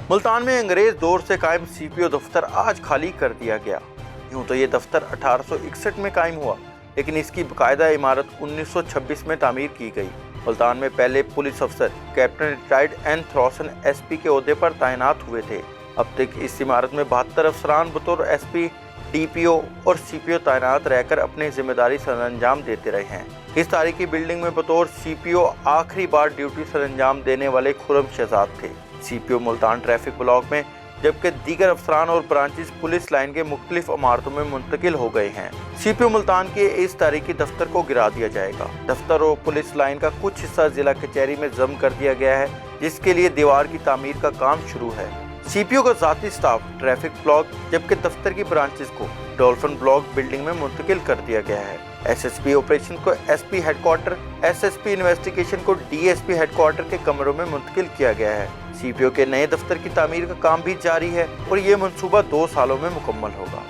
मुल्तान में अंग्रेज दौर से कायम सीपीओ दफ्तर आज खाली कर दिया गया। यूं तो ये दफ्तर 1861 में कायम हुआ, लेकिन इसकी बाकायदा इमारत 1926 में तामीर की गई। मुल्तान में पहले पुलिस अफसर कैप्टन रिटायर्ड एन थ्रॉसन एसपी के ओहदे पर तैनात हुए थे। अब तक इस इमारत में 72 अफसरान बतौर एसपी, डीपीओ और सीपीओ तैनात रहकर अपनी जिम्मेदारी सरअंजाम देते रहे हैं। इस तारीखी बिल्डिंग में बतौर सीपीओ आखिरी बार ड्यूटी सरअंजाम देने वाले खुर्रम शहजाद थे। सीपीओ मुल्तान ट्रैफिक ब्लॉक में, जबकि दीगर अफसरान और ब्रांचेस पुलिस लाइन के मुख्तलिफ इमारतों में मुंतकिल हो गए हैं। सीपीओ मुल्तान के इस तारीखी दफ्तर को गिरा दिया जाएगा। दफ्तर और पुलिस लाइन का कुछ हिस्सा जिला कचहरी में जम कर दिया गया है, जिसके लिए दीवार की तामीर का काम शुरू है। सीपीओ का जाती स्टाफ ट्रैफिक ब्लॉक, जबकि दफ्तर की ब्रांचेस को डॉल्फिन ब्लॉक बिल्डिंग में मुंतकिल कर दिया गया है। एसएसपी ऑपरेशन को एसपी हेडक्वार्टर, एसएसपी इन्वेस्टिगेशन को डीएसपी हेडक्वार्टर के कमरों में मुंतकिल किया गया है। सीपीओ के नए दफ्तर की तामीर का काम भी जारी है और ये मंसूबा 2 सालों में मुकम्मल होगा।